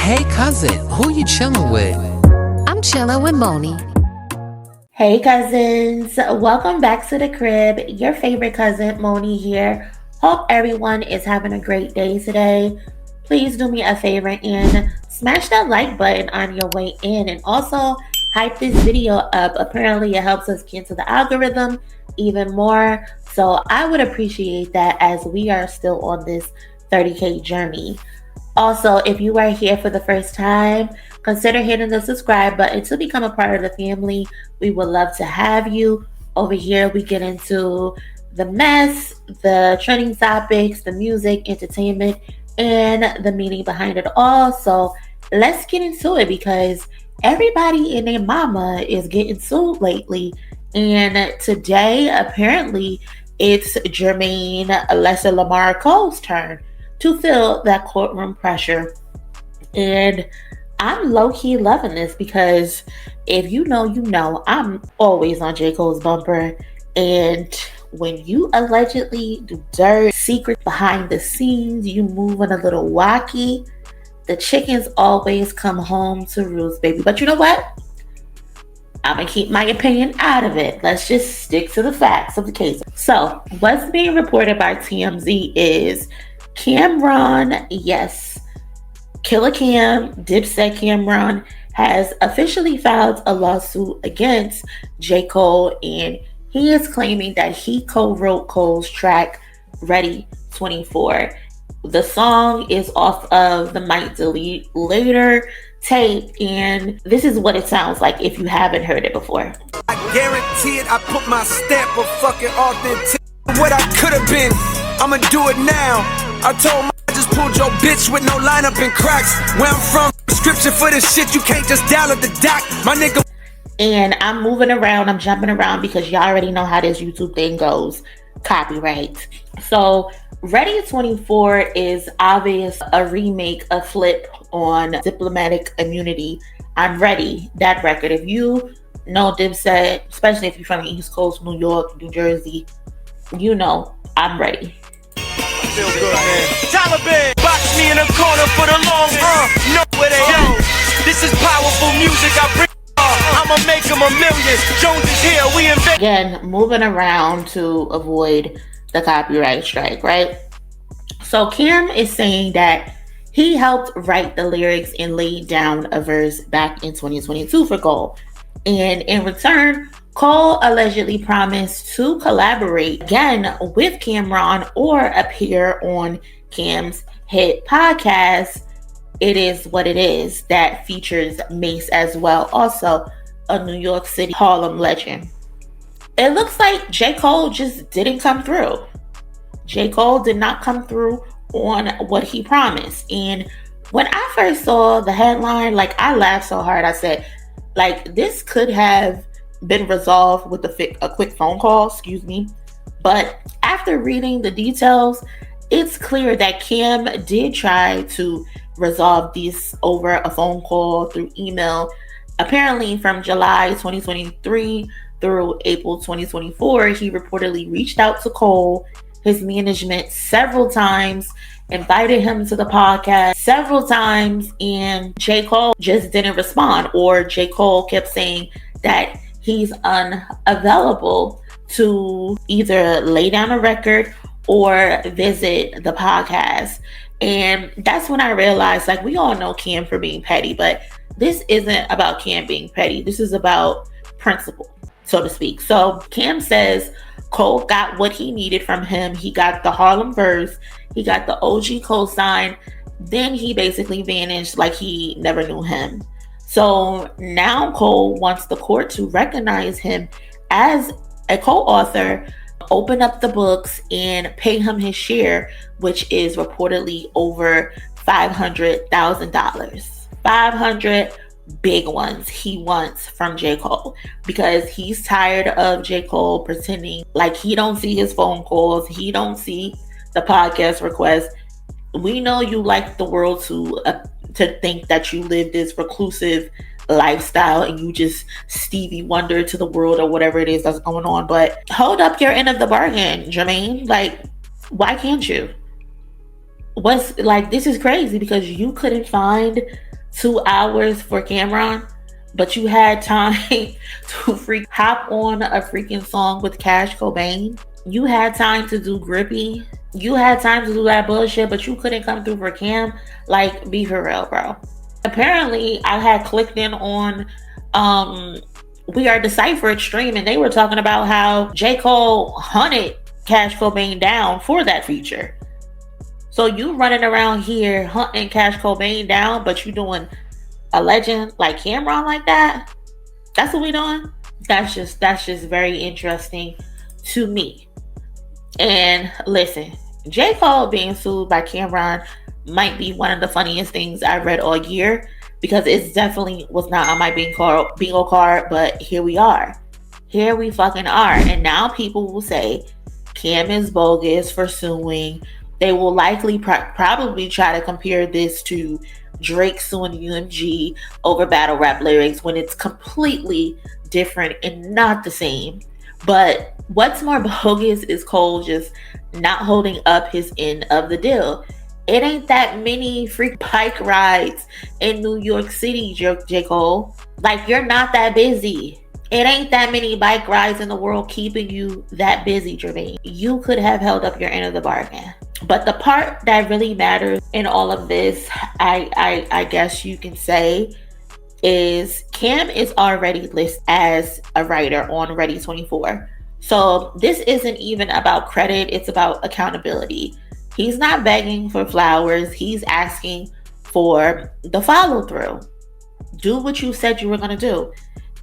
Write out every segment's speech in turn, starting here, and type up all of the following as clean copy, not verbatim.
Hey cousin, who you chilling with? I'm chilling with MONIE. Hey cousins, welcome back to the crib. Your favorite cousin, MONIE here. Hope everyone is having a great day today. Please do me a favor and smash that like button on your way in, and also hype this video up. Apparently it helps us get into the algorithm even more. So I would appreciate that as we are still on this 30K journey. Also, if you are here for the first time, consider hitting the subscribe button to become a part of the family. We would love to have you. Over here, we get into the mess, the trending topics, the music, entertainment, and the meaning behind it all. So let's get into it because everybody and their mama is getting sued lately. And today, apparently, it's Jermaine Lesser Lamar Cole's turn to feel that courtroom pressure. And I'm low-key loving this because if you know, I'm always on J. Cole's bumper. And when you allegedly do dirt, secret behind the scenes, you moving a little wacky, the chickens always come home to roost, baby. But you know what? I'm going to keep my opinion out of it. Let's just stick to the facts of the case. So what's being reported by TMZ is Camron, yes, Killa Cam, Dipset Camron, has officially filed a lawsuit against J. Cole, and he is claiming that he co-wrote Cole's track, Ready 24. The song is off of the Might Delete Later tape, and this is what it sounds like if you haven't heard it before. I guarantee it, I put my stamp of fucking authentic. What I could have been, I'ma do it now. I told my I just pulled your bitch with no lineup and cracks. Where I'm from, prescription for this shit, you can't just dial at the doc, my nigga. And I'm moving around, I'm jumping around because y'all already know how this YouTube thing goes. Copyright. So Ready 24 is obvious a remake, a flip on Diplomatic Immunity. I'm Ready, that record. If you know Dipset, especially if you're from the East Coast, New York, New Jersey, you know I'm ready. Feel good, man. Taliban box me in a corner for the long know where they go. This is powerful music. I bring I'ma make them a million. Jones is here. We invent. Again, moving around to avoid the copyright strike, right? So Cam is saying that he helped write the lyrics and laid down a verse back in 2022 for Cole. And in return, Cole allegedly promised to collaborate again with Camron or appear on Cam's hit podcast, It Is What It Is, that features Mace as well, also a New York City Harlem legend. It looks like J. Cole just didn't come through. J. Cole did not come through on what he promised. And when I first saw the headline, I laughed so hard. I said, this could have been resolved with a quick phone call, But after reading the details, it's clear that Cam did try to resolve this over a phone call through email. Apparently from July 2023 through April 2024, he reportedly reached out to Cole, his management, several times, invited him to the podcast several times, and J. Cole just didn't respond, or J. Cole kept saying that he's unavailable to either lay down a record or visit the podcast. And that's when I realized, we all know Cam for being petty, but this isn't about Cam being petty. This is about principle, so to speak. So Cam says Cole got what he needed from him. He got the Harlem verse. He got the OG cosign. Then he basically vanished like he never knew him. So now Cole wants the court to recognize him as a co-author, open up the books, and pay him his share, which is reportedly over $500,000. 500 big ones he wants from J. Cole, because he's tired of J. Cole pretending like he don't see his phone calls, he don't see the podcast requests. We know you like the world to think that you live this reclusive lifestyle and you just Stevie Wonder to the world or whatever it is that's going on. But hold up your end of the bargain, Jermaine. Why can't you? This is crazy because you couldn't find 2 hours for Camron, but you had time to hop on a freaking song with Cash Cobain. You had time to do Grippy. You had time to do that bullshit, but you couldn't come through for Cam. Like, be for real, bro. Apparently, I had clicked in on We Are Deciphered stream, and they were talking about how J. Cole hunted Cash Cobain down for that feature. So you running around here hunting Cash Cobain down, but you doing a legend like Camron like that? That's what we doing? That's just very interesting to me. And listen, J. Cole being sued by Camron might be one of the funniest things I've read all year, because it definitely was not on my bingo card, but here we are. Here we fucking are. And now people will say Cam is bogus for suing. They will likely probably try to compare this to Drake suing UMG over battle rap lyrics, when it's completely different and not the same. But what's more bogus is Cole just not holding up his end of the deal. It ain't that many free bike rides in New York City, J. Cole. Like, you're not that busy. It ain't that many bike rides in the world keeping you that busy, Jermaine. You could have held up your end of the bargain. But the part that really matters in all of this, I guess you can say, is Cam is already listed as a writer on Ready 24. So this isn't even about credit, it's about accountability. He's not begging for flowers, he's asking for the follow through. Do what you said you were going to do.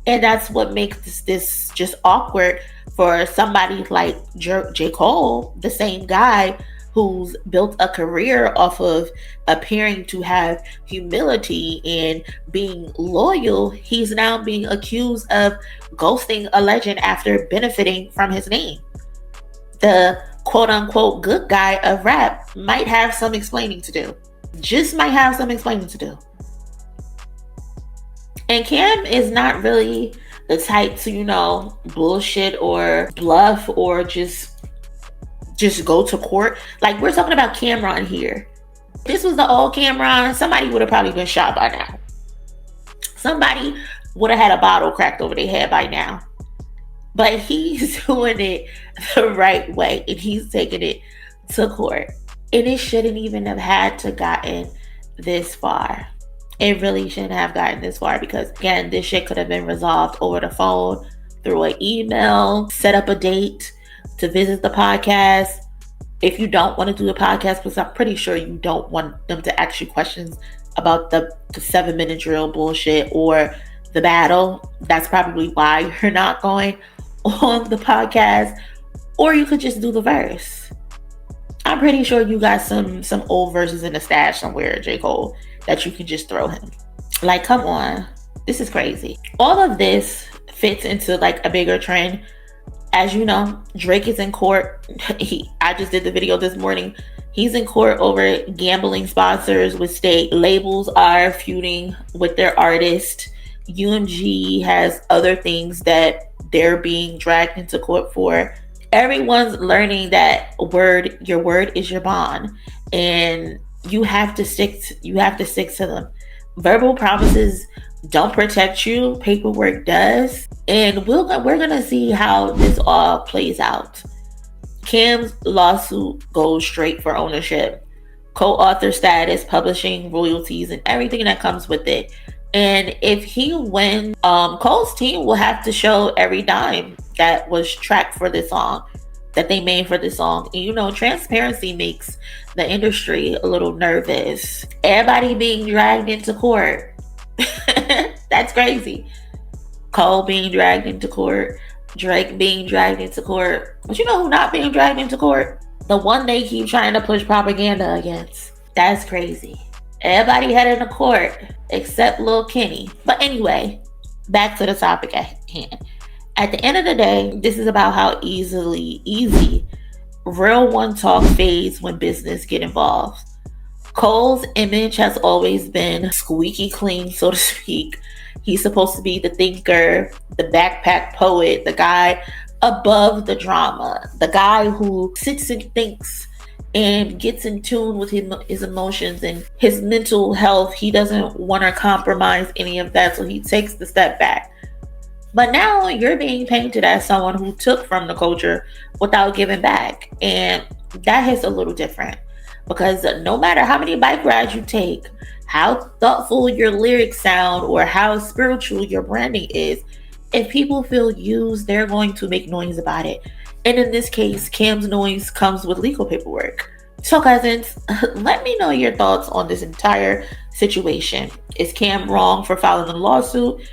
And that's what makes this just awkward for somebody like J. Cole, the same guy who's built a career off of appearing to have humility and being loyal. He's now being accused of ghosting a legend after benefiting from his name. The quote unquote good guy of rap might have some explaining to do. Just might have some explaining to do. And Cam is not really the type to, bullshit or bluff or just go to court. Like, we're talking about Camron here. If this was the old Camron, somebody would have probably been shot by now. Somebody would have had a bottle cracked over their head by now. But he's doing it the right way, and he's taking it to court. And it shouldn't even have had to gotten this far. It really shouldn't have gotten this far, because again, this shit could have been resolved over the phone, through an email, set up a date to visit the podcast. If you don't want to do a podcast, because I'm pretty sure you don't want them to ask you questions about the 7-minute drill bullshit or the battle, that's probably why you're not going on the podcast. Or you could just do the verse. I'm pretty sure you got some old verses in the stash somewhere, J. Cole, that you can just throw him. Like, come on. This is crazy. All of this fits into like a bigger trend. As you know, Drake is in court. I just did the video this morning. He's in court over gambling sponsors with state. Labels are feuding with their artists. UMG has other things that they're being dragged into court for. Everyone's learning that your word is your bond, and you have to stick to them. Verbal promises don't protect you, paperwork does. And we're gonna see how this all plays out. Cam's lawsuit goes straight for ownership, co-author status, publishing royalties, and everything that comes with it. And if he wins, Cole's team will have to show every dime that was tracked for this song, that they made for this song. And transparency makes the industry a little nervous. Everybody being dragged into court. That's crazy. Cole being dragged into court, Drake being dragged into court. But you know who not being dragged into court? The one they keep trying to push propaganda against. That's crazy. Everybody headed to court except Lil Kenny. But anyway, back to the topic at hand. At the end of the day, this is about how easy real one talk fades when business get involved. Cole's image has always been squeaky clean, so to speak. He's supposed to be the thinker, the backpack poet, the guy above the drama, the guy who sits and thinks and gets in tune with his emotions and his mental health. He doesn't want to compromise any of that, so he takes the step back. But now you're being painted as someone who took from the culture without giving back. And that hits a little different, because no matter how many bike rides you take, how thoughtful your lyrics sound, or how spiritual your branding is, if people feel used, they're going to make noise about it. And in this case, Cam's noise comes with legal paperwork. So cousins, let me know your thoughts on this entire situation. Is Cam wrong for filing a lawsuit?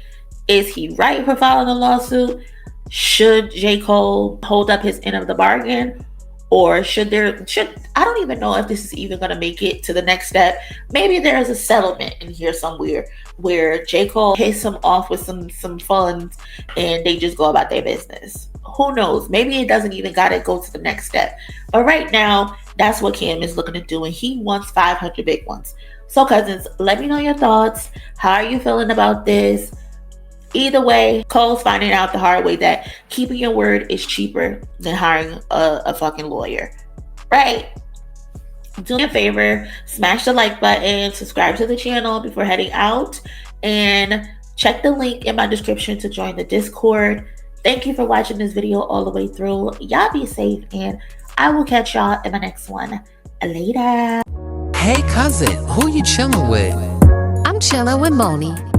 Is he right for filing a lawsuit? Should J. Cole hold up his end of the bargain? Or I don't even know if this is even going to make it to the next step. Maybe there's a settlement in here somewhere where J. Cole hits him off with some funds and they just go about their business. Who knows? Maybe it doesn't even got to go to the next step. But right now, that's what Cam is looking to do, and he wants 500 big ones. So cousins, let me know your thoughts. How are you feeling about this? Either way, Cole's finding out the hard way that keeping your word is cheaper than hiring a fucking lawyer. Right? Do me a favor, smash the like button, subscribe to the channel before heading out, and check the link in my description to join the Discord. Thank you for watching this video all the way through. Y'all be safe, and I will catch y'all in my next one. Later. Hey cousin, who you chilling with? I'm chilling with MONIE.